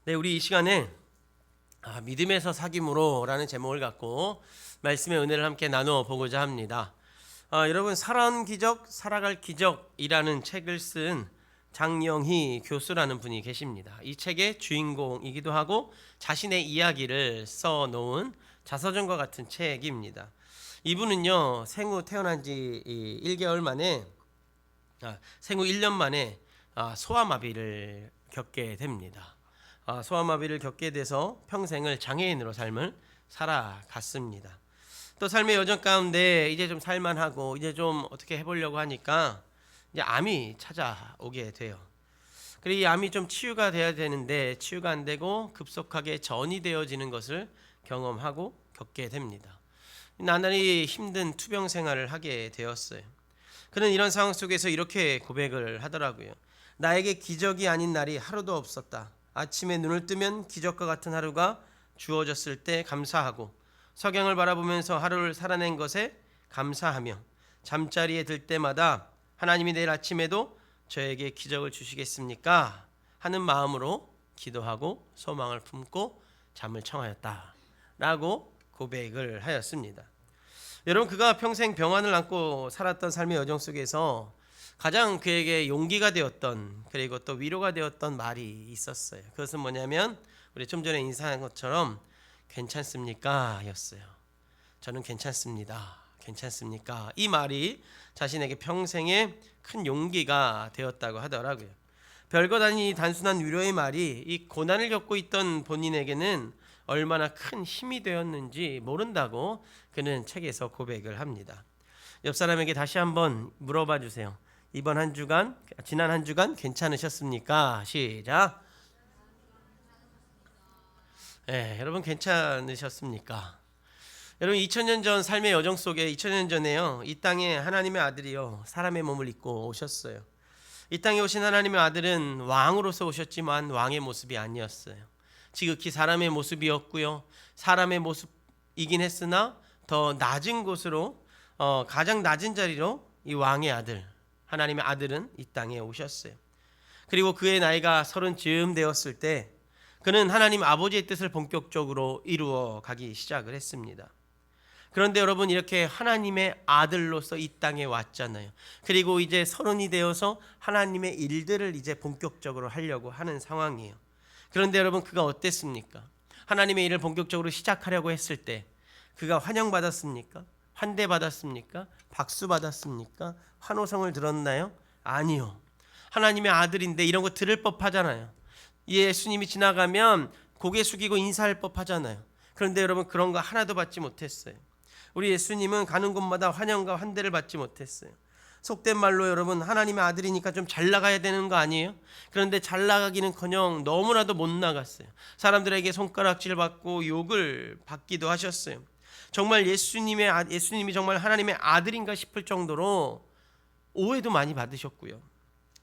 네, 우리 이 시간에 믿음에서 사귐으로라는 제목을 갖고 말씀의 은혜를 함께 나누어 보고자 합니다. 여러분, 살아온 기적, 살아갈 기적이라는 책을 쓴 장영희 교수라는 분이 계십니다. 이 책의 주인공이기도 하고 자신의 이야기를 써놓은 자서전과 같은 책입니다. 이분은요, 생후 태어난 지 1개월 만에 생후 1년 만에 소아마비를 겪게 됩니다. 소아마비를 겪게 돼서 평생을 장애인으로 삶을 살아갔습니다. 또 삶의 여정 가운데 이제 좀 살만하고 이제 좀 어떻게 해보려고 하니까 이제 암이 찾아오게 돼요. 그리고 이 암이 좀 치유가 돼야 되는데 치유가 안 되고 급속하게 전이 되어지는 것을 경험하고 겪게 됩니다. 나날이 힘든 투병 생활을 하게 되었어요. 그는 이런 상황 속에서 이렇게 고백을 하더라고요. 나에게 기적이 아닌 날이 하루도 없었다. 아침에 눈을 뜨면 기적과 같은 하루가 주어졌을 때 감사하고 석양을 바라보면서 하루를 살아낸 것에 감사하며 잠자리에 들 때마다 하나님이 내일 아침에도 저에게 기적을 주시겠습니까? 하는 마음으로 기도하고 소망을 품고 잠을 청하였다 라고 고백을 하였습니다. 여러분, 그가 평생 병환을 안고 살았던 삶의 여정 속에서 가장 그에게 용기가 되었던, 그리고 또 위로가 되었던 말이 있었어요. 그것은 뭐냐면 우리 좀 전에 인사한 것처럼 괜찮습니까? 였어요. 저는 괜찮습니다. 괜찮습니까? 이 말이 자신에게 평생의 큰 용기가 되었다고 하더라고요. 별것 아닌 단순한 위로의 말이 이 고난을 겪고 있던 본인에게는 얼마나 큰 힘이 되었는지 모른다고 그는 책에서 고백을 합니다. 옆 사람에게 다시 한번 물어봐 주세요. 지난 한 주간 괜찮으셨습니까? 시작. 네, 여러분 괜찮으셨습니까? 여러분, 2000년 전 삶의 여정 속에 2000년 전에요, 이 땅에 하나님의 아들이요 사람의 몸을 입고 오셨어요. 이 땅에 오신 하나님의 아들은 왕으로서 오셨지만 왕의 모습이 아니었어요. 지극히 사람의 모습이었고요, 사람의 모습이긴 했으나 더 낮은 곳으로 가장 낮은 자리로 이 왕의 아들, 하나님의 아들은 이 땅에 오셨어요. 그리고 그의 나이가 30쯤 되었을 때 그는 하나님 아버지의 뜻을 본격적으로 이루어 가기 시작을 했습니다. 그런데 여러분, 이렇게 하나님의 아들로서 이 땅에 왔잖아요. 그리고 이제 30이 되어서 하나님의 일들을 이제 본격적으로 하려고 하는 상황이에요. 그런데 여러분, 그가 어땠습니까? 하나님의 일을 본격적으로 시작하려고 했을 때 그가 환영받았습니까? 환대받았습니까? 박수받았습니까? 환호성을 들었나요? 아니요. 하나님의 아들인데 이런 거 들을 법하잖아요. 예수님이 지나가면 고개 숙이고 인사할 법하잖아요. 그런데 여러분, 그런 거 하나도 받지 못했어요. 우리 예수님은 가는 곳마다 환영과 환대를 받지 못했어요. 속된 말로 여러분, 하나님의 아들이니까 좀 잘 나가야 되는 거 아니에요? 그런데 잘 나가기는커녕 너무나도 못 나갔어요. 사람들에게 손가락질 받고 욕을 받기도 하셨어요. 정말 예수님이 정말 하나님의 아들인가 싶을 정도로 오해도 많이 받으셨고요,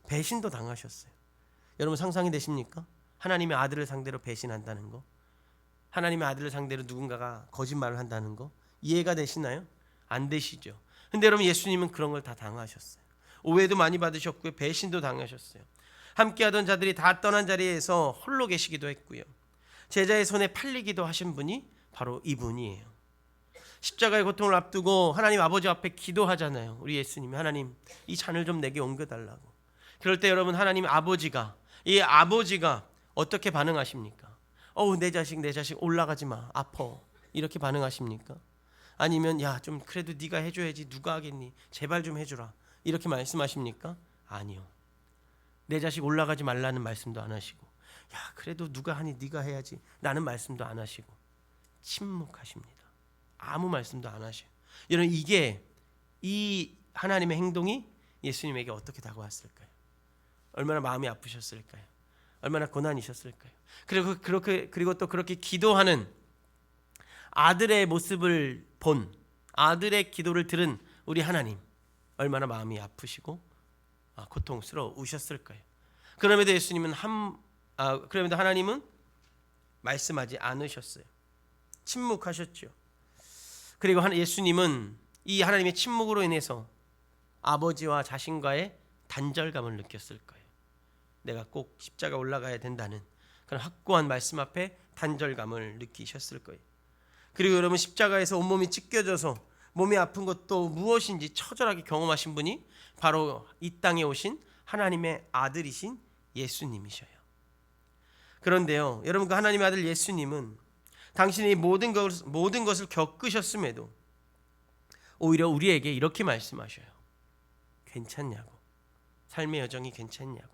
배신도 당하셨어요. 여러분, 상상이 되십니까? 하나님의 아들을 상대로 배신한다는 거, 하나님의 아들을 상대로 누군가가 거짓말을 한다는 거 이해가 되시나요? 안 되시죠. 근데 여러분, 예수님은 그런 걸 다 당하셨어요. 오해도 많이 받으셨고요, 배신도 당하셨어요. 함께하던 자들이 다 떠난 자리에서 홀로 계시기도 했고요, 제자의 손에 팔리기도 하신 분이 바로 이분이에요. 십자가의 고통을 앞두고 하나님 아버지 앞에 기도하잖아요. 우리 예수님이, 하나님 이 잔을 좀 내게 옮겨달라고. 그럴 때 여러분, 하나님 아버지가, 이 아버지가 어떻게 반응하십니까? 내 자식 올라가지 마, 아파, 이렇게 반응하십니까? 아니면 야, 좀 그래도 네가 해줘야지, 누가 하겠니, 제발 좀 해주라, 이렇게 말씀하십니까? 아니요. 내 자식 올라가지 말라는 말씀도 안 하시고, 야 그래도 누가 하니 네가 해야지 라는 말씀도 안 하시고 침묵하십니다. 아무 말씀도 안 하셔요. 여러분, 이 하나님의 행동이 예수님에게 어떻게 다가왔을까요? 얼마나 마음이 아프셨을까요? 얼마나 고난이셨을까요? 그리고 또 그렇게 기도하는 아들의 모습을 본, 아들의 기도를 들은 우리 하나님, 얼마나 마음이 아프시고 고통스러우셨을까요? 그럼에도 하나님은 말씀하지 않으셨어요. 침묵하셨죠. 그리고 예수님은 이 하나님의 침묵으로 인해서 아버지와 자신과의 단절감을 느꼈을 거예요. 내가 꼭 십자가 올라가야 된다는, 그런 확고한 말씀 앞에 단절감을 느끼셨을 거예요. 그리고 여러분 십자가에서 온몸이 찢겨져서 몸이 아픈 것도 무엇인지 처절하게 경험하신 분이 바로 이 땅에 오신 하나님의 아들이신 예수님이셔요. 그런데요, 여러분 그 하나님의 아들 예수님은 당신이 모든 것을 겪으셨음에도 오히려 우리에게 이렇게 말씀하셔요. 괜찮냐고, 삶의 여정이 괜찮냐고,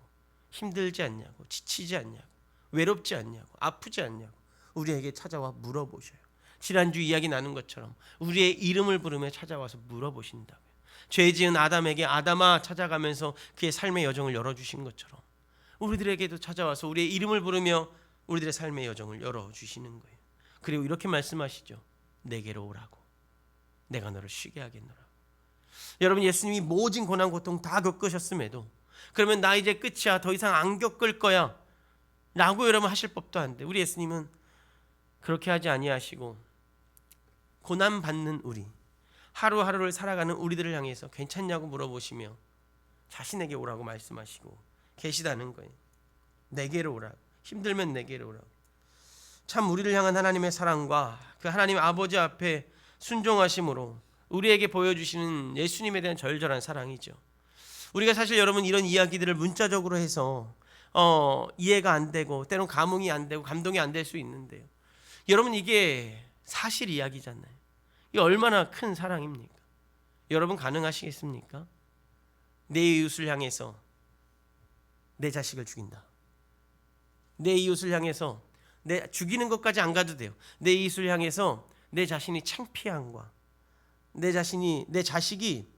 힘들지 않냐고, 지치지 않냐고, 외롭지 않냐고, 아프지 않냐고 우리에게 찾아와 물어보셔요. 지난주 이야기 나눈 것처럼 우리의 이름을 부르며 찾아와서 물어보신다고요. 죄 지은 아담에게 아담아 찾아가면서 그의 삶의 여정을 열어주신 것처럼 우리들에게도 찾아와서 우리의 이름을 부르며 우리들의 삶의 여정을 열어주시는 거예요. 그리고 이렇게 말씀하시죠. 내게로 오라고, 내가 너를 쉬게 하겠노라. 여러분 예수님이 모진 고난 고통 다 겪으셨음에도 그러면 나 이제 끝이야, 더 이상 안 겪을 거야 라고 여러분 하실 법도 한데 우리 예수님은 그렇게 하지 아니하시고 고난 받는 우리, 하루하루를 살아가는 우리들을 향해서 괜찮냐고 물어보시며 자신에게 오라고 말씀하시고 계시다는 거예요. 내게로 오라고, 힘들면 내게로 오라고. 참 우리를 향한 하나님의 사랑과 그 하나님 아버지 앞에 순종하심으로 우리에게 보여주시는 예수님에 대한 절절한 사랑이죠. 우리가 사실 여러분 이런 이야기들을 문자적으로 해서 이해가 안 되고 때론 감흥이 안 되고 감동이 안 될 수 있는데요, 여러분 이게 사실 이야기잖아요. 이게 얼마나 큰 사랑입니까? 여러분 가능하시겠습니까? 내 이웃을 향해서 내 자식을 죽인다. 내 이웃을 향해서 내 죽이는 것까지 안 가도 돼요. 내 이웃을 향해서 내 자신이 창피함과 내 자식이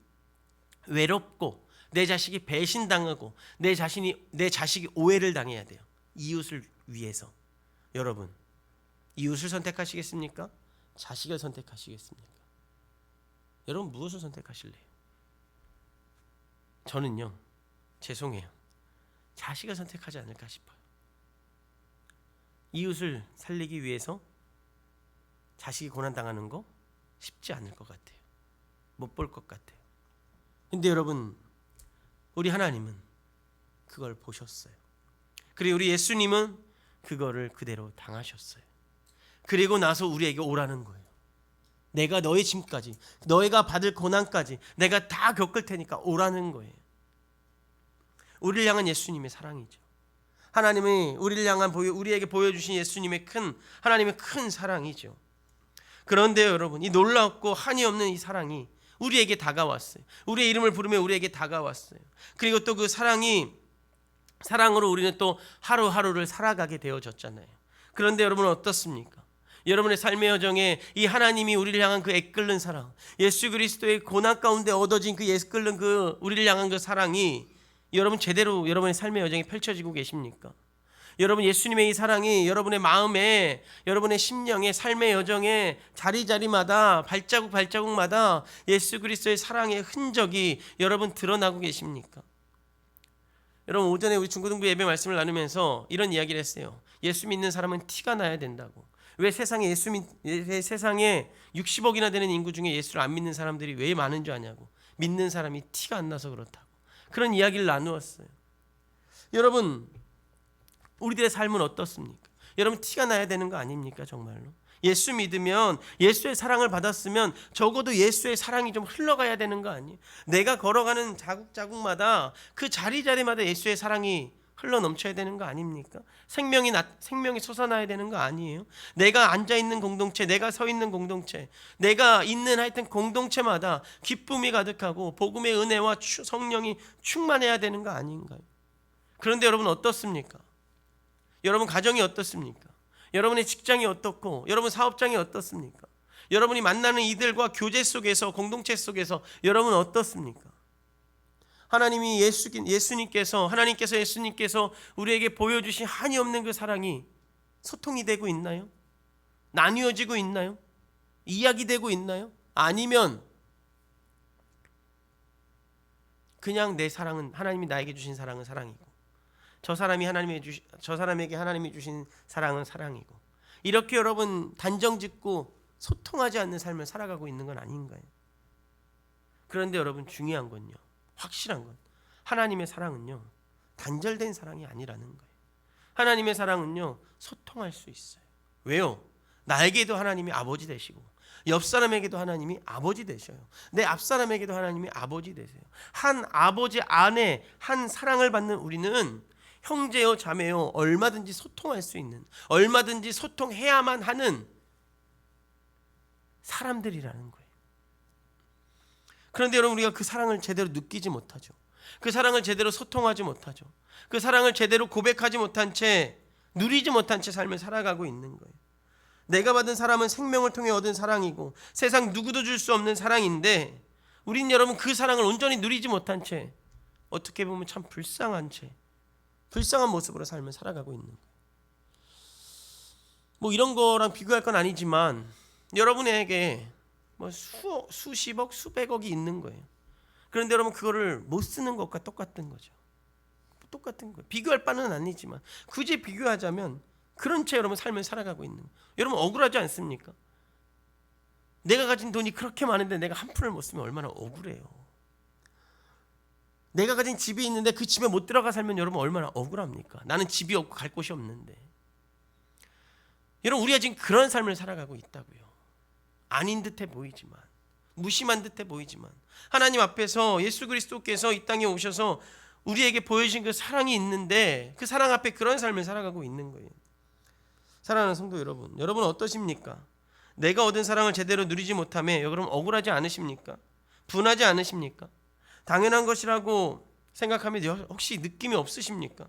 외롭고 내 자식이 배신당하고 내 자식이 오해를 당해야 돼요. 이웃을 위해서. 여러분 이웃을 선택하시겠습니까? 자식을 선택하시겠습니까? 여러분 무엇을 선택하실래요? 저는요, 죄송해요, 자식을 선택하지 않을까 싶어요. 이웃을 살리기 위해서 자식이 고난당하는 거 쉽지 않을 것 같아요. 못 볼 것 같아요. 근데 여러분 우리 하나님은 그걸 보셨어요. 그리고 우리 예수님은 그거를 그대로 당하셨어요. 그리고 나서 우리에게 오라는 거예요. 내가 너의 짐까지, 너희가 받을 고난까지 내가 다 겪을 테니까 오라는 거예요. 우리를 향한 예수님의 사랑이죠. 하나님이 우리를 향한 우리에게 보여주신 예수님의 하나님의 큰 사랑이죠. 그런데 여러분 이 놀랍고 한이 없는 이 사랑이 우리에게 다가왔어요. 우리의 이름을 부르며 우리에게 다가왔어요. 그리고 또 그 사랑으로 우리는 또 하루하루를 살아가게 되어졌잖아요. 그런데 여러분 어떻습니까? 여러분의 삶의 여정에 이 하나님이 우리를 향한 그 애끓는 사랑, 예수 그리스도의 고난 가운데 얻어진 그 애끓는 그 우리를 향한 그 사랑이 여러분 제대로 여러분의 삶의 여정에 펼쳐지고 계십니까? 여러분 예수님의 이 사랑이 여러분의 마음에, 여러분의 심령에, 삶의 여정에 자리자리마다 발자국마다 예수 그리스도의 사랑의 흔적이 여러분 드러나고 계십니까? 여러분 오전에 우리 중고등부 예배 말씀을 나누면서 이런 이야기를 했어요. 예수 믿는 사람은 티가 나야 된다고. 왜 세상에 60억이나 되는 인구 중에 예수를 안 믿는 사람들이 왜 많은 줄 아냐고. 믿는 사람이 티가 안 나서 그렇다고. 그런 이야기를 나누었어요. 여러분 우리들의 삶은 어떻습니까? 여러분 티가 나야 되는 거 아닙니까? 정말로 예수 믿으면, 예수의 사랑을 받았으면 적어도 예수의 사랑이 좀 흘러가야 되는 거 아니에요? 내가 걸어가는 자국자국마다 그 자리자리마다 예수의 사랑이 흘러 넘쳐야 되는 거 아닙니까? 생명이 솟아나야 되는 거 아니에요? 내가 앉아있는 공동체, 내가 서 있는 공동체, 내가 있는 하여튼 공동체마다 기쁨이 가득하고 복음의 은혜와 성령이 충만해야 되는 거 아닌가요? 그런데 여러분 어떻습니까? 여러분 가정이 어떻습니까? 여러분의 직장이 어떻고 여러분 사업장이 어떻습니까? 여러분이 만나는 이들과 교제 속에서, 공동체 속에서 여러분 어떻습니까? 예수님께서 우리에게 보여주신 한이 없는 그 사랑이 소통이 되고 있나요? 나뉘어지고 있나요? 이야기되고 있나요? 아니면 그냥 내 사랑은, 하나님이 나에게 주신 사랑은 사랑이고 저 사람에게 하나님이 주신 사랑은 사랑이고, 이렇게 여러분 단정짓고 소통하지 않는 삶을 살아가고 있는 건 아닌가요? 그런데 여러분 중요한 건요, 확실한 건 하나님의 사랑은요 단절된 사랑이 아니라는 거예요. 하나님의 사랑은요, 소통할 수 있어요. 왜요? 나에게도 하나님이 아버지 되시고 옆 사람에게도 하나님이 아버지 되셔요. 내 앞 사람에게도 하나님이 아버지 되세요. 한 아버지 안에 한 사랑을 받는 우리는 형제요 자매요 얼마든지 소통할 수 있는, 얼마든지 소통해야만 하는 사람들이라는 거예요. 그런데 여러분, 우리가 그 사랑을 제대로 느끼지 못하죠. 그 사랑을 제대로 소통하지 못하죠. 그 사랑을 제대로 고백하지 못한 채, 누리지 못한 채 삶을 살아가고 있는 거예요. 내가 받은 사람은 생명을 통해 얻은 사랑이고 세상 누구도 줄 수 없는 사랑인데, 우린 여러분 그 사랑을 온전히 누리지 못한 채, 어떻게 보면 참 불쌍한 모습으로 삶을 살아가고 있는 거예요. 뭐 이런 거랑 비교할 건 아니지만 여러분에게 뭐 수십억 수백억이 있는 거예요. 그런데 여러분 그거를 못 쓰는 것과 똑같은 거죠. 똑같은 거예요. 비교할 바는 아니지만 굳이 비교하자면 그런 채 여러분 삶을 살아가고 있는 거예요. 여러분 억울하지 않습니까? 내가 가진 돈이 그렇게 많은데 내가 한 푼을 못 쓰면 얼마나 억울해요. 내가 가진 집이 있는데 그 집에 못 들어가 살면 여러분 얼마나 억울합니까? 나는 집이 없고 갈 곳이 없는데. 여러분, 우리가 지금 그런 삶을 살아가고 있다고요. 아닌 듯해 보이지만, 무심한 듯해 보이지만, 하나님 앞에서 예수 그리스도께서 이 땅에 오셔서 우리에게 보여주신 그 사랑이 있는데 그 사랑 앞에 그런 삶을 살아가고 있는 거예요. 사랑하는 성도 여러분, 여러분 어떠십니까? 내가 얻은 사랑을 제대로 누리지 못하며 여러분 억울하지 않으십니까? 분하지 않으십니까? 당연한 것이라고 생각하면 혹시 느낌이 없으십니까?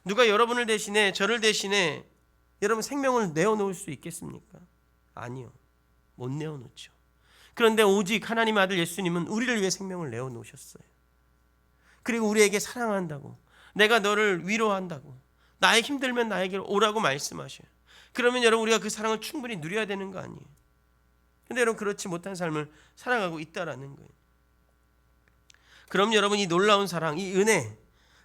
누가 여러분을 대신해, 저를 대신해 여러분 생명을 내어놓을 수 있겠습니까? 아니요, 못 내어놓죠. 그런데 오직 하나님의 아들 예수님은 우리를 위해 생명을 내어놓으셨어요. 그리고 우리에게 사랑한다고, 내가 너를 위로한다고, 나의 힘들면 나에게 오라고 말씀하셔요. 그러면 여러분 우리가 그 사랑을 충분히 누려야 되는 거 아니에요? 근데 여러분 그렇지 못한 삶을 살아가고 있다라는 거예요. 그럼 여러분 이 놀라운 사랑, 이 은혜,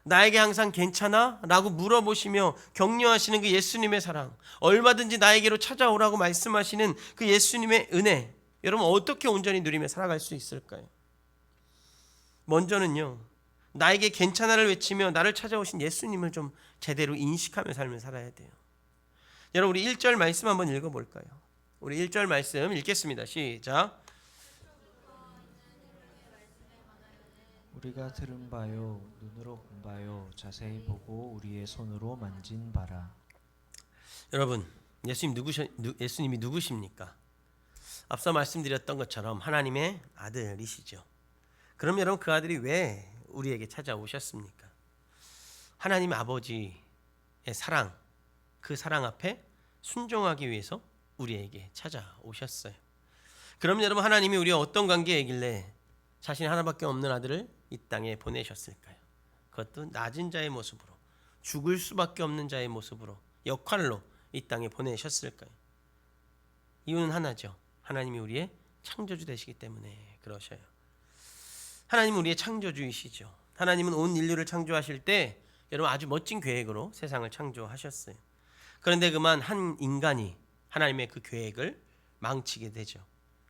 나에게 항상 괜찮아? 라고 물어보시며 격려하시는 그 예수님의 사랑, 얼마든지 나에게로 찾아오라고 말씀하시는 그 예수님의 은혜, 여러분 어떻게 온전히 누리며 살아갈 수 있을까요? 먼저는요, 나에게 괜찮아를 외치며 나를 찾아오신 예수님을 좀 제대로 인식하며 삶을 살아야 돼요. 여러분 우리 1절 말씀 한번 읽어볼까요? 우리 1절 말씀 읽겠습니다. 시작. 우리가 들은 바요 눈으로 본 바요 자세히 보고 우리의 손으로 만진 바라. 여러분 예수님이 누구십니까? 앞서 말씀드렸던 것처럼 하나님의 아들이시죠. 그럼 여러분 그 아들이 왜 우리에게 찾아오셨습니까? 하나님의 아버지의 사랑, 그 사랑 앞에 순종하기 위해서 우리에게 찾아오셨어요. 그럼 여러분 하나님이 우리와 어떤 관계이길래 자신 하나밖에 없는 아들을 이 땅에 보내셨을까요? 그것도 낮은 자의 모습으로, 죽을 수밖에 없는 자의 모습으로, 역할로 이 땅에 보내셨을까요? 이유는 하나죠. 하나님이 우리의 창조주 되시기 때문에 그러셔요. 하나님은 우리의 창조주이시죠. 하나님은 온 인류를 창조하실 때 여러분 아주 멋진 계획으로 세상을 창조하셨어요. 그런데 그만 한 인간이 하나님의 그 계획을 망치게 되죠.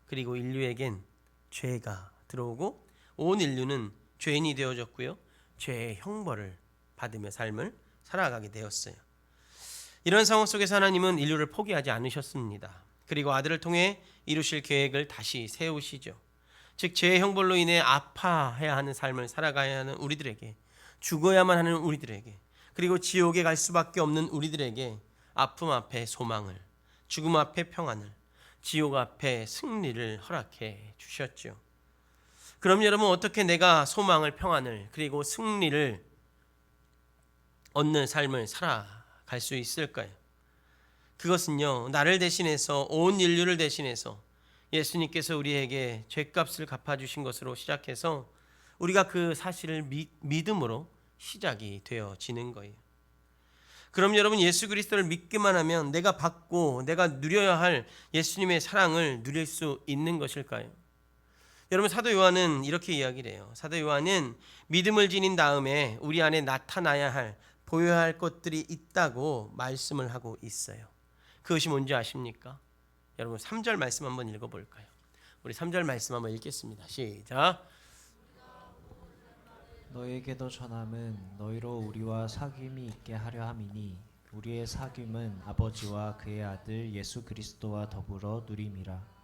그리고 인류에겐 죄가 들어오고 온 인류는 죄인이 되어졌고요, 죄의 형벌을 받으며 삶을 살아가게 되었어요. 이런 상황 속에서 하나님은 인류를 포기하지 않으셨습니다. 그리고 아들을 통해 이루실 계획을 다시 세우시죠. 즉 죄의 형벌로 인해 아파해야 하는 삶을 살아가야 하는 우리들에게, 죽어야만 하는 우리들에게, 그리고 지옥에 갈 수밖에 없는 우리들에게 아픔 앞에 소망을, 죽음 앞에 평안을, 지옥 앞에 승리를 허락해 주셨죠. 그럼 여러분 어떻게 내가 소망을, 평안을, 그리고 승리를 얻는 삶을 살아갈 수 있을까요? 그것은요, 나를 대신해서, 온 인류를 대신해서 예수님께서 우리에게 죄값을 갚아주신 것으로 시작해서 우리가 그 사실을 믿음으로 시작이 되어지는 거예요. 그럼 여러분 예수 그리스도를 믿기만 하면 내가 받고 내가 누려야 할 예수님의 사랑을 누릴 수 있는 것일까요? 여러분 사도 요한은 이렇게 이야기를 해요. 사도 요한은 믿음을 지닌 다음에 우리 안에 나타나야 할, 보여야 할 것들이 있다고 말씀을 하고 있어요. 그것이 뭔지 아십니까? 여러분 3절 말씀 한번 읽어볼까요? 우리 3절 말씀 한번 읽겠습니다. 시작. 너에게도 전함은 너희로 우리와 사귐이 있게 하려 함이니 우리의 사귐은 아버지와 그의 아들 예수 그리스도와 더불어 누림이라.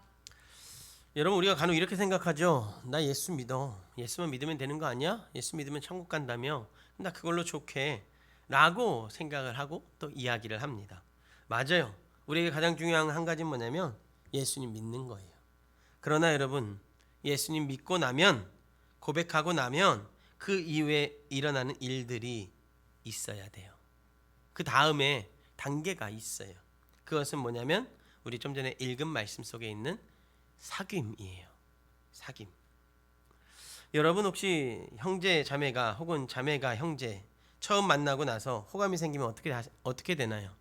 여러분, 우리가 간혹 이렇게 생각하죠. 나 예수 믿어. 예수만 믿으면 되는 거 아니야? 예수 믿으면 천국 간다며. 나 그걸로 좋게 라고 생각을 하고 또 이야기를 합니다. 맞아요. 우리에게 가장 중요한 한 가지는 뭐냐면 예수님 믿는 거예요. 그러나 여러분, 예수님 믿고 나면, 고백하고 나면 그 이후에 일어나는 일들이 있어야 돼요. 그 다음에 단계가 있어요. 그것은 뭐냐면 우리 좀 전에 읽은 말씀 속에 있는 사귐이에요. 사귐. 여러분, 혹시 형제 자매가 혹은 자매가 형제 처음 만나고 나서 호감이 생기면 어떻게 되나요?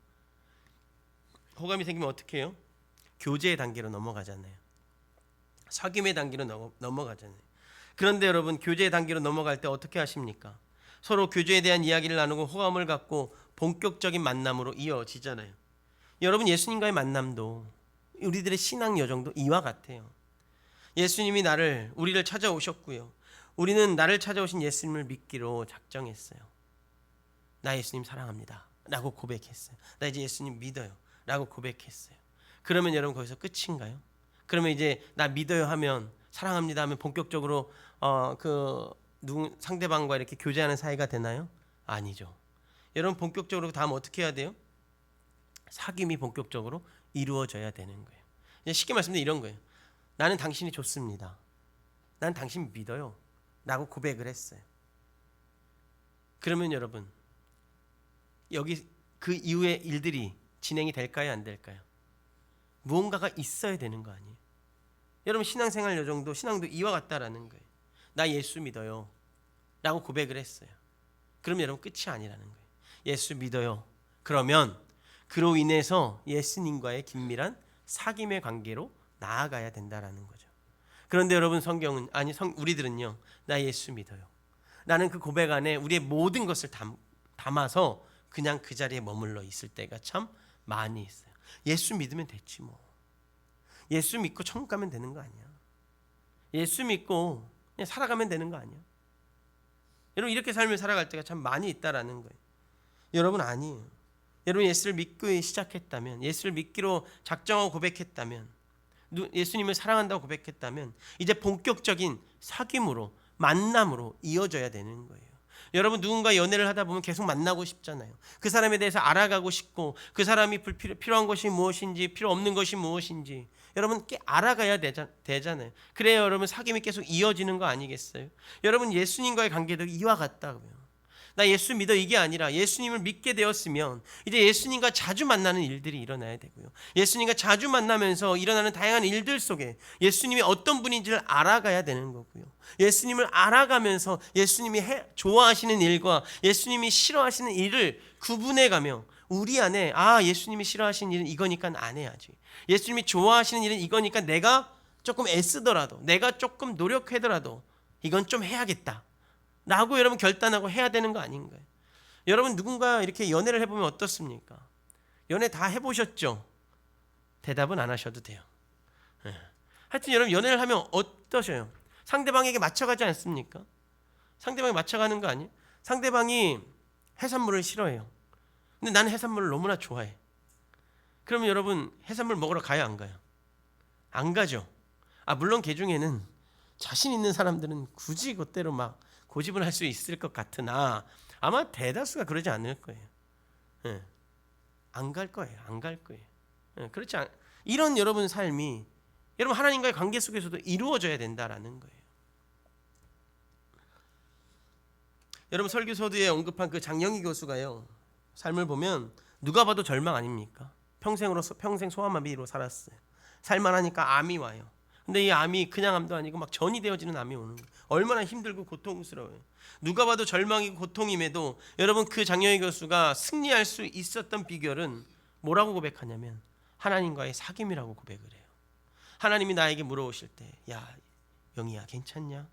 호감이 생기면 어떻게 해요? 교제의 단계로 넘어가잖아요. 사귐의 단계로 넘어가잖아요. 그런데 여러분, 교제의 단계로 넘어갈 때 어떻게 하십니까? 서로 교제에 대한 이야기를 나누고 호감을 갖고 본격적인 만남으로 이어지잖아요. 여러분, 예수님과의 만남도 우리들의 신앙 여정도 이와 같아요. 예수님이 우리를 찾아오셨고요. 우리는 나를 찾아오신 예수님을 믿기로 작정했어요. 나 예수님 사랑합니다 라고 고백했어요. 나 이제 예수님 믿어요 라고 고백했어요. 그러면 여러분, 거기서 끝인가요? 그러면 이제 나 믿어요 하면, 사랑합니다 하면 본격적으로 상대방과 이렇게 교제하는 사이가 되나요? 아니죠. 여러분, 본격적으로 다음 어떻게 해야 돼요? 사귐이 본격적으로 이루어져야 되는 거예요. 이제 쉽게 말씀드리면 이런 거예요. 나는 당신이 좋습니다. 난 당신 믿어요 라고 고백을 했어요. 그러면 여러분, 여기 그 이후의 일들이 진행이 될까요, 안 될까요? 무언가가 있어야 되는 거 아니에요? 여러분, 신앙생활 여정도, 신앙도 이와 같다라는 거예요. 나 예수 믿어요 라고 고백을 했어요. 그러면 여러분, 끝이 아니라는 거예요. 예수 믿어요. 그러면 그로 인해서 예수님과의 긴밀한 사귐의 관계로 나아가야 된다라는 거죠. 그런데 여러분, 우리들은요, 나 예수 믿어요. 나는 그 고백 안에 우리의 모든 것을 담아서 그냥 그 자리에 머물러 있을 때가 참 많이 있어요. 예수 믿으면 됐지 뭐. 예수 믿고 천국 가면 되는 거 아니야. 예수 믿고 그냥 살아가면 되는 거 아니야. 여러분, 이렇게 삶을 살아갈 때가 참 많이 있다라는 거예요. 여러분, 아니에요. 여러분, 예수를 믿고 시작했다면, 예수를 믿기로 작정하고 고백했다면, 예수님을 사랑한다고 고백했다면 이제 본격적인 사귐으로, 만남으로 이어져야 되는 거예요. 여러분, 누군가 연애를 하다 보면 계속 만나고 싶잖아요. 그 사람에 대해서 알아가고 싶고, 그 사람이 필요한 것이 무엇인지, 필요 없는 것이 무엇인지 여러분 알아가야 되잖아요. 그래야 여러분, 사귐이 계속 이어지는 거 아니겠어요? 여러분, 예수님과의 관계도 이와 같다고요. 나 예수 믿어 이게 아니라 예수님을 믿게 되었으면 이제 예수님과 자주 만나는 일들이 일어나야 되고요. 예수님과 자주 만나면서 일어나는 다양한 일들 속에 예수님이 어떤 분인지를 알아가야 되는 거고요. 예수님을 알아가면서 예수님이 좋아하시는 일과 예수님이 싫어하시는 일을 구분해가며 우리 안에 예수님이 싫어하시는 일은 이거니까 안 해야지. 예수님이 좋아하시는 일은 이거니까 내가 조금 애쓰더라도, 내가 조금 노력하더라도 이건 좀 해야겠다 라고 여러분 결단하고 해야 되는 거 아닌가요? 여러분, 누군가 이렇게 연애를 해보면 어떻습니까? 연애 다 해보셨죠? 대답은 안 하셔도 돼요. 하여튼 여러분, 연애를 하면 어떠셔요? 상대방에게 맞춰가지 않습니까? 상대방이 맞춰가는 거 아니에요? 상대방이 해산물을 싫어해요. 근데 나는 해산물을 너무나 좋아해. 그러면 여러분, 해산물 먹으러 가요, 안 가요? 안 가죠. 물론 개 중에는 자신 있는 사람들은 굳이 그때로 막 고집을 할 수 있을 것 같으나 아마 대다수가 그러지 않을 거예요. 안 갈 거예요. 안 갈 거예요. 그렇지 않. 이런 여러분 삶이 여러분 하나님과의 관계 속에서도 이루어져야 된다라는 거예요. 여러분, 설교서두에 언급한 그 장영희 교수가요, 삶을 보면 누가 봐도 절망 아닙니까? 평생 소아마비로 살았어요. 살만하니까 암이 와요. 근데 이 암이 그냥 암도 아니고 막 전이 되어지는 암이 오는 거예요. 얼마나 힘들고 고통스러워요. 누가 봐도 절망이고 고통임에도 여러분, 그 장영희 교수가 승리할 수 있었던 비결은 뭐라고 고백하냐면 하나님과의 사귐이라고 고백을 해요. 하나님이 나에게 물어오실 때, 야 영희야 괜찮냐?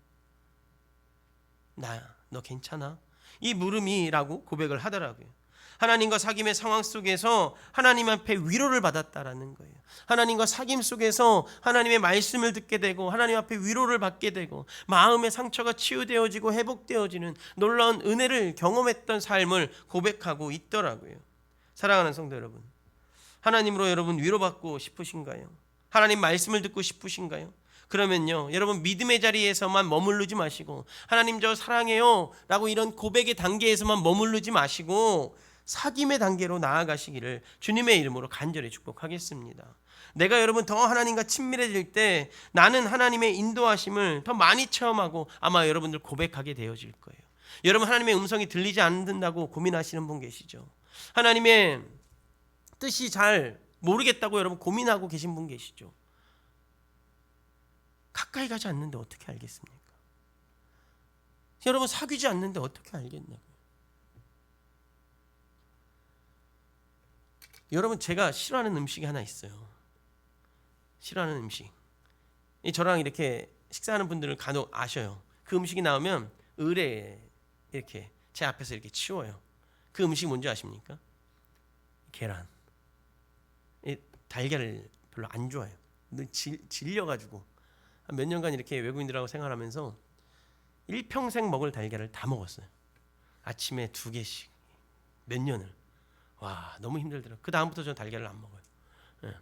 너 괜찮아? 이 물음이라고 고백을 하더라고요. 하나님과 사귐의 상황 속에서 하나님 앞에 위로를 받았다라는 거예요. 하나님과 사귐 속에서 하나님의 말씀을 듣게 되고 하나님 앞에 위로를 받게 되고 마음의 상처가 치유되어지고 회복되어지는 놀라운 은혜를 경험했던 삶을 고백하고 있더라고요. 사랑하는 성도 여러분, 하나님으로 여러분 위로받고 싶으신가요? 하나님 말씀을 듣고 싶으신가요? 그러면요, 여러분 믿음의 자리에서만 머무르지 마시고 하나님 저 사랑해요 라고 이런 고백의 단계에서만 머무르지 마시고 사귐의 단계로 나아가시기를 주님의 이름으로 간절히 축복하겠습니다. 내가 여러분 더 하나님과 친밀해질 때 나는 하나님의 인도하심을 더 많이 체험하고 아마 여러분들 고백하게 되어질 거예요. 여러분 하나님의 음성이 들리지 않는다고 고민하시는 분 계시죠? 하나님의 뜻이 잘 모르겠다고 여러분 고민하고 계신 분 계시죠? 가까이 가지 않는데 어떻게 알겠습니까? 여러분 사귀지 않는데 어떻게 알겠냐고요. 여러분 제가 싫어하는 음식이 하나 있어요. 싫어하는 음식. 저랑 이렇게 식사하는 분들을 간혹 아셔요. 그 음식이 나오면 의뢰 이렇게 제 앞에서 이렇게 치워요. 그 음식이 뭔지 아십니까? 계란. 달걀을 별로 안 좋아해요. 질려가지고 몇 년간 이렇게 외국인들하고 생활하면서 일평생 먹을 달걀을 다 먹었어요. 아침에 2개씩 몇 년을. 와, 너무 힘들더라고요. 그 다음부터 저는 달걀을 안 먹어요. 예.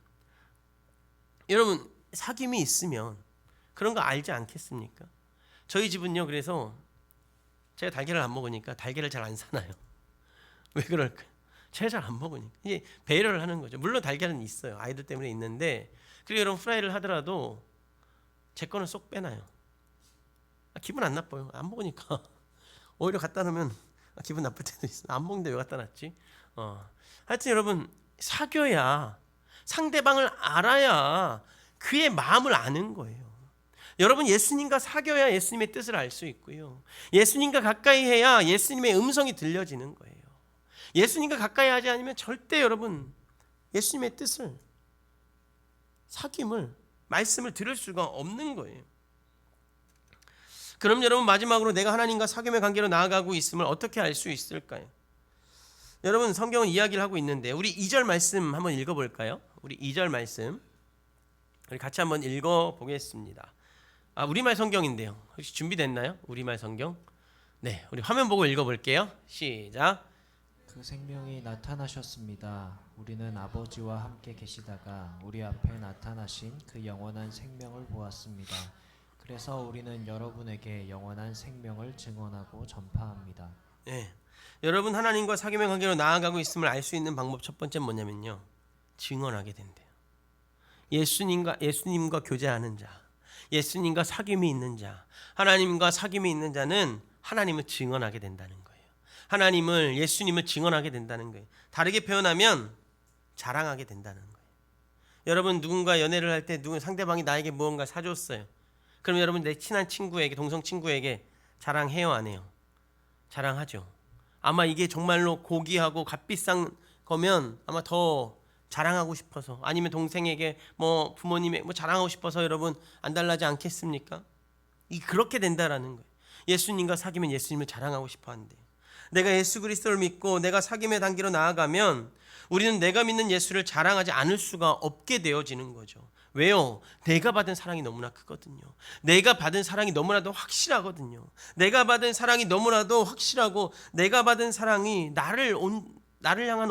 여러분 사귐이 있으면 그런 거 알지 않겠습니까? 저희 집은요, 그래서 제가 달걀을 안 먹으니까 달걀을 잘 안 사나요. 왜 그럴까요? 제가 잘 안 먹으니까 이제 배려를 하는 거죠. 물론 달걀은 있어요. 아이들 때문에 있는데, 그리고 여러분 프라이를 하더라도 제 거는 쏙 빼놔요. 기분 안 나빠요. 안 먹으니까. 오히려 갖다 놓으면 기분 나쁠 때도 있어. 안 먹는데 왜 갖다 놨지? 하여튼 여러분 사귀어야, 상대방을 알아야 그의 마음을 아는 거예요. 여러분 예수님과 사귀어야 예수님의 뜻을 알 수 있고요. 예수님과 가까이 해야 예수님의 음성이 들려지는 거예요. 예수님과 가까이 하지 않으면 절대 여러분 예수님의 뜻을, 사귐을, 말씀을 들을 수가 없는 거예요. 그럼 여러분 마지막으로 내가 하나님과 사귐의 관계로 나아가고 있음을 어떻게 알 수 있을까요? 여러분 성경은 이야기를 하고 있는데 우리 2절 말씀 한번 읽어볼까요? 우리 2절 말씀 우리 같이 한번 읽어보겠습니다. 우리말 성경인데요. 혹시 준비됐나요? 우리말 성경? 네, 우리 화면 보고 읽어볼게요. 시작. 그 생명이 나타나셨습니다. 우리는 아버지와 함께 계시다가 우리 앞에 나타나신 그 영원한 생명을 보았습니다. 그래서 우리는 여러분에게 영원한 생명을 증언하고 전파합니다. 네, 여러분 하나님과 사귐의 관계로 나아가고 있음을 알 수 있는 방법 첫 번째는 뭐냐면요, 증언하게 된대요. 예수님과 교제하는 자, 예수님과 사귐이 있는 자, 하나님과 사귐이 있는 자는 하나님을 증언하게 된다는 거예요. 하나님을, 예수님을 증언하게 된다는 거예요. 다르게 표현하면 자랑하게 된다는 거예요. 여러분 누군가 연애를 할 때 상대방이 나에게 무언가 사줬어요. 그럼 여러분 내 친한 친구에게, 동성 친구에게 자랑해요, 안 해요? 자랑하죠. 아마 이게 정말로 고귀하고 값비싼 거면 아마 더 자랑하고 싶어서, 아니면 동생에게 뭐 부모님에게 뭐 자랑하고 싶어서 여러분 안달나지 않겠습니까? 그렇게 된다라는 거예요. 예수님과 사귀면 예수님을 자랑하고 싶어 한대요. 내가 예수 그리스도를 믿고 내가 사귐의 단계로 나아가면 우리는 내가 믿는 예수를 자랑하지 않을 수가 없게 되어지는 거죠. 왜요? 내가 받은 사랑이 너무나 크거든요. 내가 받은 사랑이 너무나도 확실하거든요. 내가 받은 사랑이 너무나도 확실하고 내가 받은 사랑이 나를 향한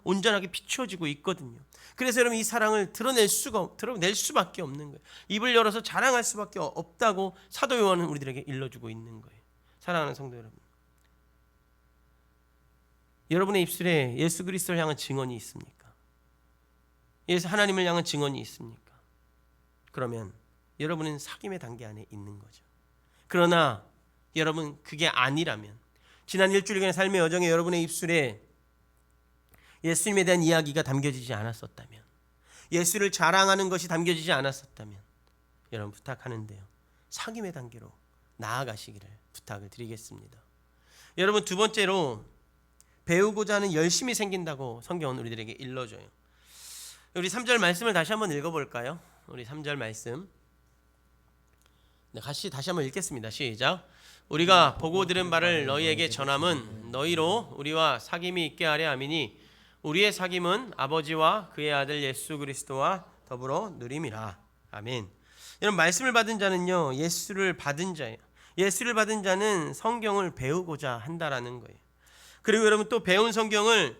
온전하게 비추어지고 있거든요. 그래서 여러분 이 사랑을 드러낼 수밖에 없는 거예요. 입을 열어서 자랑할 수밖에 없다고 사도 요한은 우리들에게 일러주고 있는 거예요. 사랑하는 성도 여러분, 여러분의 입술에 예수 그리스도를 향한 증언이 있습니까? 하나님을 향한 증언이 있습니까? 그러면 여러분은 사귐의 단계 안에 있는 거죠. 그러나 여러분 그게 아니라면, 지난 일주일간의 삶의 여정에 여러분의 입술에 예수님에 대한 이야기가 담겨지지 않았었다면, 예수를 자랑하는 것이 담겨지지 않았었다면, 여러분 부탁하는데요, 사귐의 단계로 나아가시기를 부탁을 드리겠습니다. 여러분 두 번째로, 배우고자 하는 열심이 생긴다고 성경은 우리들에게 일러줘요. 우리 3절 말씀을 다시 한번 읽어볼까요? 우리 3절 말씀 같이 다시 한번 읽겠습니다. 시작. 우리가 보고 들은 바를 너희에게 전함은 너희로 우리와 사귐이 있게 하려 함이니 우리의 사귐은 아버지와 그의 아들 예수 그리스도와 더불어 누림이라. 아멘. 여러분, 말씀을 받은 자는요, 예수를 받은 자예요. 예수를 받은 자는 성경을 배우고자 한다라는 거예요. 그리고 여러분, 또 배운 성경을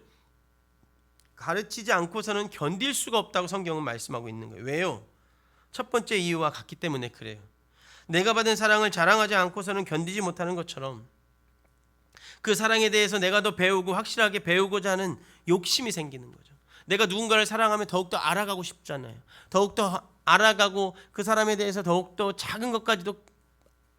가르치지 않고서는 견딜 수가 없다고 성경은 말씀하고 있는 거예요. 왜요? 첫 번째 이유와 같기 때문에 그래요. 내가 받은 사랑을 자랑하지 않고서는 견디지 못하는 것처럼 그 사랑에 대해서 내가 더 배우고 확실하게 배우고자 하는 욕심이 생기는 거죠. 내가 누군가를 사랑하면 더욱더 알아가고 싶잖아요. 더욱더 알아가고 그 사람에 대해서 더욱더 작은 것까지도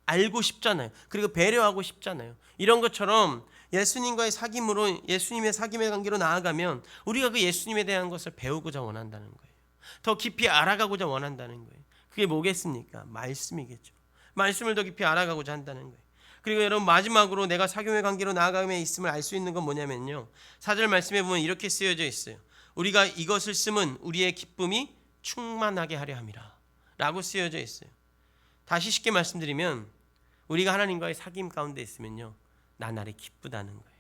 알고 싶잖아요. 그리고 배려하고 싶잖아요. 이런 것처럼 예수님과의 사귐으로, 예수님의 사귐의 관계로 나아가면 우리가 그 예수님에 대한 것을 배우고자 원한다는 거예요. 더 깊이 알아가고자 원한다는 거예요. 그게 뭐겠습니까? 말씀이겠죠. 말씀을 더 깊이 알아가고자 한다는 거예요. 그리고 여러분, 마지막으로 내가 사귐의 관계로 나아감에 있음을 알 수 있는 건 뭐냐면요, 4절 말씀에 보면 이렇게 쓰여져 있어요. 우리가 이것을 쓰면 우리의 기쁨이 충만하게 하려 함이라 라고 쓰여져 있어요. 다시 쉽게 말씀드리면 우리가 하나님과의 사귐 가운데 있으면요, 나날이 기쁘다는 거예요.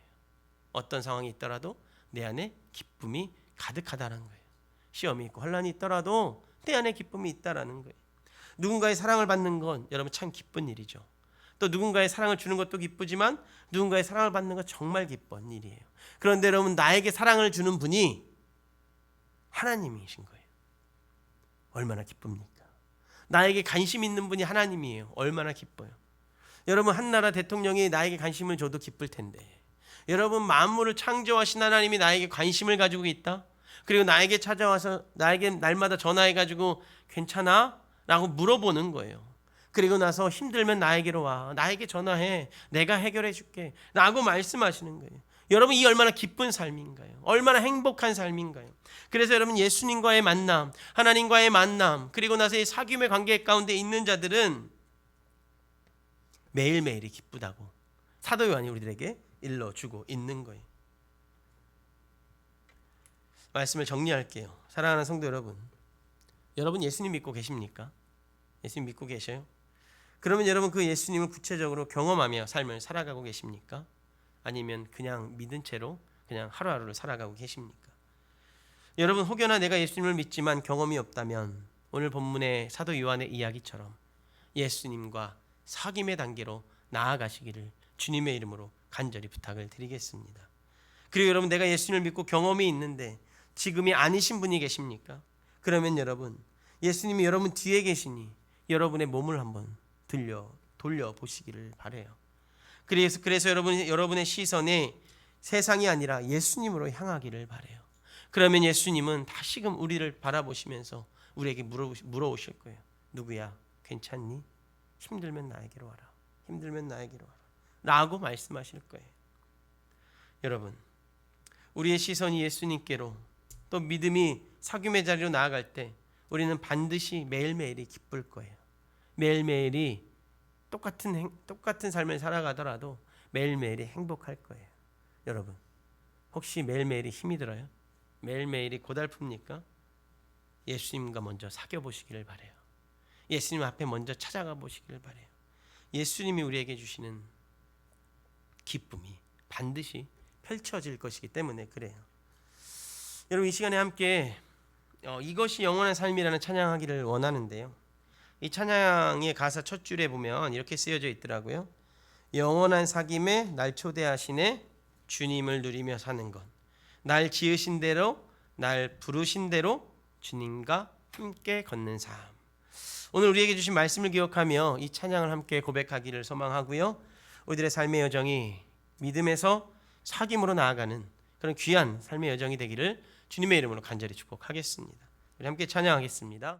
어떤 상황이 있더라도 내 안에 기쁨이 가득하다는 거예요. 시험이 있고 혼란이 있더라도 내 안에 기쁨이 있다라는 거예요. 누군가의 사랑을 받는 건 여러분 참 기쁜 일이죠. 또 누군가의 사랑을 주는 것도 기쁘지만 누군가의 사랑을 받는 건 정말 기쁜 일이에요. 그런데 여러분, 나에게 사랑을 주는 분이 하나님이신 거예요. 얼마나 기쁩니까? 나에게 관심 있는 분이 하나님이에요. 얼마나 기뻐요. 여러분, 한 나라 대통령이 나에게 관심을 줘도 기쁠 텐데, 여러분, 만물을 창조하신 하나님이 나에게 관심을 가지고 있다? 그리고 나에게 찾아와서 나에게 날마다 전화해가지고 괜찮아? 라고 물어보는 거예요. 그리고 나서 힘들면 나에게로 와, 나에게 전화해, 내가 해결해 줄게 라고 말씀하시는 거예요. 여러분, 이 얼마나 기쁜 삶인가요? 얼마나 행복한 삶인가요? 그래서 여러분, 예수님과의 만남, 하나님과의 만남, 그리고 나서 이 사귐의 관계 가운데 있는 자들은 매일매일이 기쁘다고 사도 요한이 우리들에게 일러주고 있는 거예요. 말씀을 정리할게요. 사랑하는 성도 여러분, 여러분 예수님 믿고 계십니까? 예수님 믿고 계셔요? 그러면 여러분, 그 예수님을 구체적으로 경험하며 삶을 살아가고 계십니까? 아니면 그냥 믿은 채로 그냥 하루하루를 살아가고 계십니까? 여러분, 혹여나 내가 예수님을 믿지만 경험이 없다면 오늘 본문의 사도 요한의 이야기처럼 예수님과 사귐의 단계로 나아가시기를 주님의 이름으로 간절히 부탁을 드리겠습니다. 그리고 여러분, 내가 예수님을 믿고 경험이 있는데 지금이 아니신 분이 계십니까? 그러면 여러분, 예수님이 여러분 뒤에 계시니 여러분의 몸을 한번 돌려보시기를 바라요. 그래서 여러분의 시선이 세상이 아니라 예수님으로 향하기를 바라요. 그러면 예수님은 다시금 우리를 바라보시면서 우리에게 물어오실 거예요. 누구야? 괜찮니? 힘들면 나에게로 와라. 힘들면 나에게로 와라. 라고 말씀하실 거예요. 여러분, 우리의 시선이 예수님께로, 또 믿음이 사귐의 자리로 나아갈 때 우리는 반드시 매일매일이 기쁠 거예요. 매일매일이 똑같은 삶을 살아가더라도 매일매일이 행복할 거예요. 여러분, 혹시 매일매일이 힘이 들어요? 매일매일이 고달픕니까? 예수님과 먼저 사귀어 보시기를 바라요. 예수님 앞에 먼저 찾아가 보시기를 바라요. 예수님이 우리에게 주시는 기쁨이 반드시 펼쳐질 것이기 때문에 그래요. 여러분, 이 시간에 함께 이것이 영원한 삶이라는 찬양하기를 원하는데요. 이 찬양의 가사 첫 줄에 보면 이렇게 쓰여져 있더라고요. 영원한 사귐에 날 초대하시네, 주님을 누리며 사는 것. 날 지으신 대로, 날 부르신 대로 주님과 함께 걷는 삶. 오늘 우리에게 주신 말씀을 기억하며 이 찬양을 함께 고백하기를 소망하고요. 우리들의 삶의 여정이 믿음에서 사귐으로 나아가는 그런 귀한 삶의 여정이 되기를 주님의 이름으로 간절히 축복하겠습니다. 우리 함께 찬양하겠습니다.